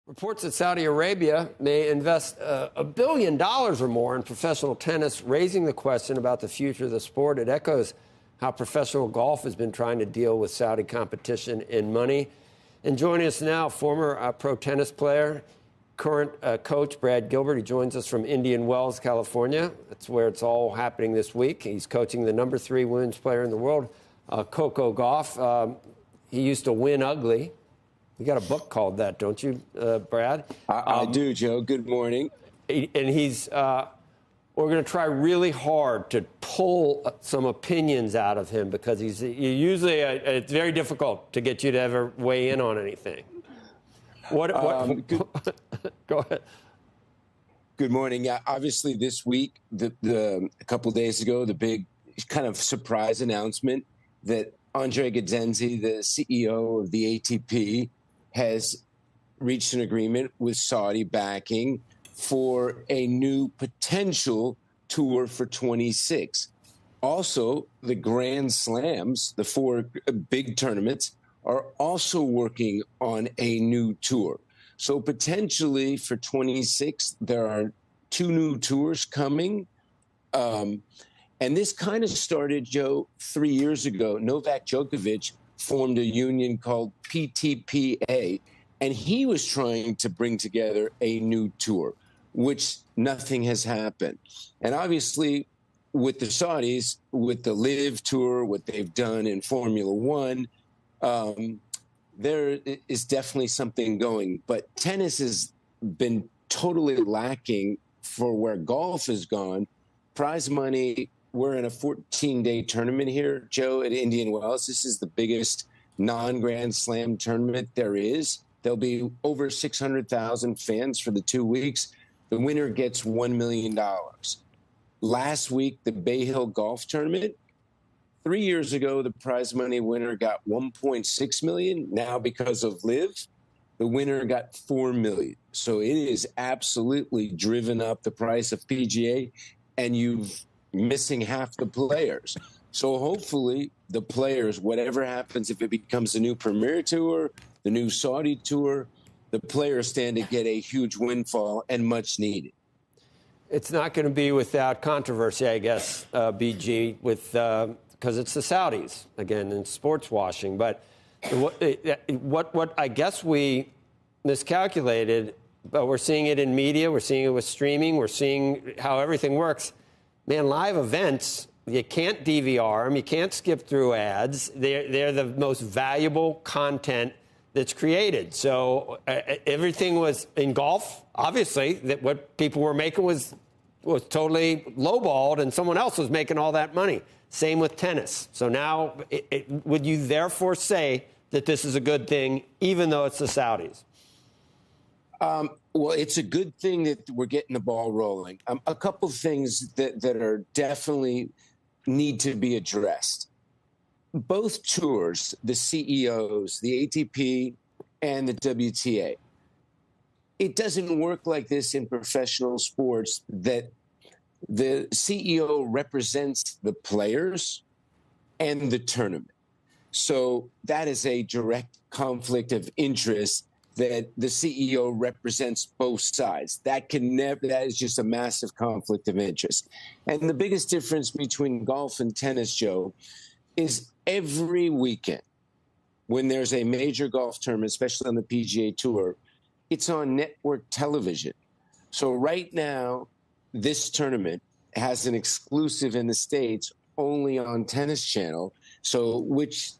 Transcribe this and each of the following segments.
Reports that Saudi Arabia may invest $1 billion or more in professional tennis, raising the question about the future of the sport. It echoes how professional golf has been trying to deal with Saudi competition in money. And joining us now, former pro tennis player, current coach Brad Gilbert. He joins us from Indian Wells, California. That's where it's all happening this week. He's coaching the #3 women's player in the world, Coco Gauff. He used to win ugly. You got a book called that, don't you, Brad? I do, Joe. Good morning. And we're going to try really hard to pull some opinions out of him because it's very difficult to get you to ever weigh in on anything. Go ahead. Good morning. Yeah, obviously this week, a couple days ago, the big kind of surprise announcement that Andre Gadzenzi, the CEO of the ATP, has reached an agreement with Saudi backing for a new potential tour for 26. Also, the Grand Slams, the 4 big tournaments, are also working on a new tour. So potentially for 26, there are 2 new tours coming. And this kind of started, Joe, 3 years ago. Novak Djokovic formed a union called PTPA, and he was trying to bring together a new tour, which nothing has happened. And obviously, with the Saudis, with the Live Tour, what they've done in Formula One, there is definitely something going. But tennis has been totally lacking for where golf has gone. Prize money, we're in a 14-day tournament here, Joe, at Indian Wells. This is the biggest non-Grand Slam tournament there is. There'll be over 600,000 fans for the 2 weeks. The winner gets $1 million. Last week, the Bay Hill Golf Tournament, 3 years ago, the prize money winner got $1.6 million. Now, because of Live, the winner got $4 million. So it is absolutely driven up the price of PGA, and you've missing half the players. So hopefully the players, whatever happens, if it becomes a new Premier Tour, the new Saudi Tour, the players stand to get a huge windfall and much needed. It's not going to be without controversy, I guess, BG, because it's the Saudis, again, in sports washing. But what I guess we miscalculated, but we're seeing it in media, we're seeing it with streaming, we're seeing how everything works. Man, live events, you can't DVR them, you can't skip through ads. They're the most valuable content that's created. So everything was in golf, obviously, that what people were making was totally lowballed, and someone else was making all that money. Same with tennis. So now, would you therefore say that this is a good thing, even though it's the Saudis? Well, it's a good thing that we're getting the ball rolling. A couple of things that are definitely need to be addressed. Both tours, the CEOs, the ATP and the WTA, it doesn't work like this in professional sports that the CEO represents the players and the tournament. So that is a direct conflict of interest that the CEO represents both sides. That is just a massive conflict of interest. And the biggest difference between golf and tennis, Joe, is every weekend when there's a major golf tournament, especially on the PGA Tour, it's on network television. So right now, this tournament has an exclusive in the States only on Tennis Channel, which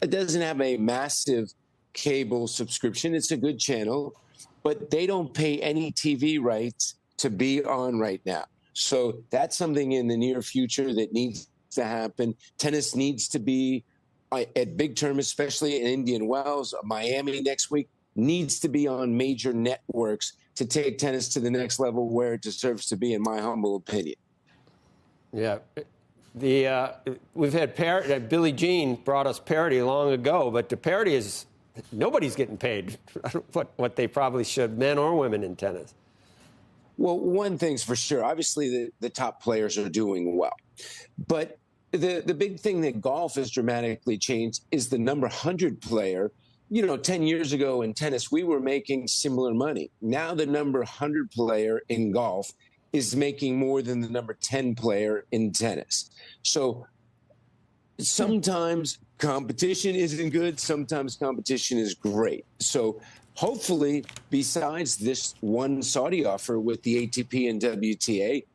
doesn't have a massive cable subscription. It's a good channel, but they don't pay any TV rights to be on right now. So that's something in the near future that needs to happen. Tennis needs to be at big tournaments, especially in Indian Wells, Miami next week, needs to be on major networks to take tennis to the next level where it deserves to be, in my humble opinion. Yeah. We've had Billie Jean brought us parity long ago, but the parity is nobody's getting paid what they probably should, men or women in tennis. Well, one thing's for sure. Obviously, the top players are doing well. But the big thing that golf has dramatically changed is the number 100 player 10 years ago in tennis, we were making similar money. Now the number 100 player in golf is making more than the number 10 player in tennis. So sometimes competition isn't good. Sometimes competition is great. So hopefully, besides this one Saudi offer with the ATP and WTA,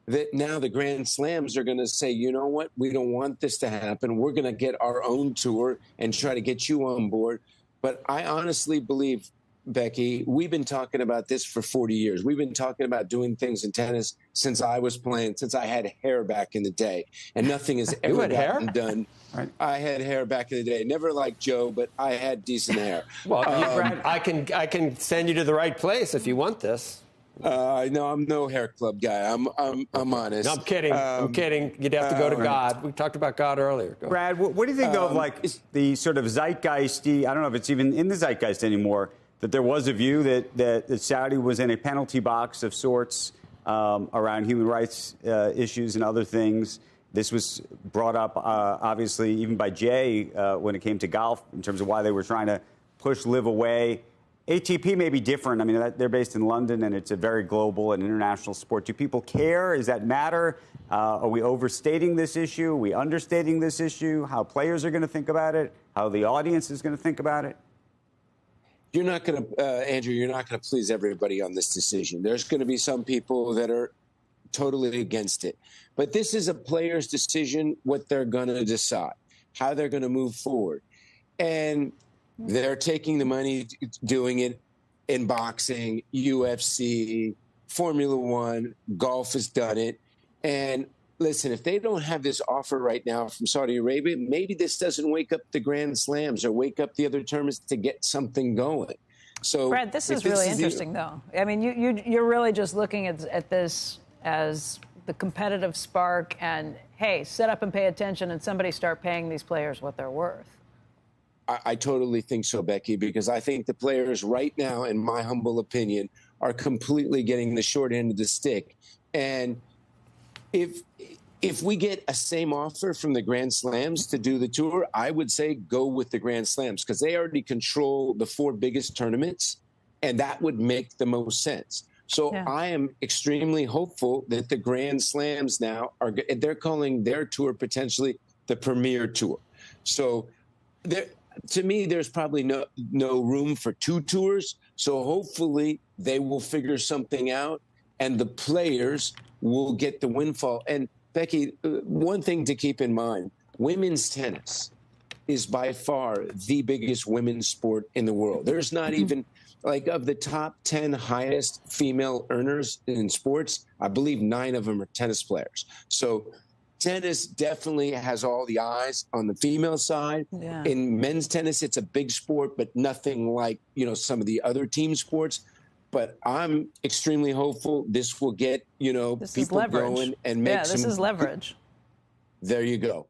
that now the Grand Slams are going to say, you know what, we don't want this to happen. We're going to get our own tour and try to get you on board. But I honestly believe, Becky, we've been talking about this for 40 years. We've been talking about doing things in tennis since I was playing, since I had hair back in the day. And nothing has ever gotten done. Right. I had hair back in the day. Never like Joe, but I had decent hair. Well, Brad, I can send you to the right place if you want this. No, I'm no hair club guy. I'm honest. No, I'm kidding. I'm kidding. You'd have to go to God. We talked about God earlier. Brad, what do you think of the sort of zeitgeisty? I don't know if it's even in the zeitgeist anymore. That there was a view that Saudi was in a penalty box of sorts around human rights issues and other things. This was brought up, obviously, even by Jay when it came to golf in terms of why they were trying to push LIV away. ATP may be different. I mean, they're based in London, and it's a very global and international sport. Do people care? Does that matter? Are we overstating this issue? Are we understating this issue? How players are going to think about it? How the audience is going to think about it? You're not going to, Andrew, you're not going to please everybody on this decision. There's going to be some people that are totally against it. But this is a player's decision, what they're going to decide, how they're going to move forward. And they're taking the money, doing it in boxing, UFC, Formula One, golf has done it. And listen, if they don't have this offer right now from Saudi Arabia, maybe this doesn't wake up the Grand Slams or wake up the other tournaments to get something going. So, Brad, this is really interesting, though. I mean, you're really just looking at this as the competitive spark and, hey, sit up and pay attention and somebody start paying these players what they're worth. I totally think so, Becky, because I think the players right now, in my humble opinion, are completely getting the short end of the stick. And if we get a same offer from the Grand Slams to do the tour, I would say go with the Grand Slams because they already control the 4 biggest tournaments, and that would make the most sense. So yeah. I am extremely hopeful that the Grand Slams now they're calling their tour potentially the Premier Tour. So to me, there's probably no room for 2 tours. So hopefully they will figure something out and the players will get the windfall. And Becky, one thing to keep in mind, women's tennis is by far the biggest women's sport in the world. There's not even, like, of the top 10 highest female earners in sports, I believe 9 of them are tennis players. So tennis definitely has all the eyes on the female side. Yeah. In men's tennis, it's a big sport, but nothing like, some of the other team sports. But I'm extremely hopeful this will get, people going and make some. Yeah, this is leverage. There you go.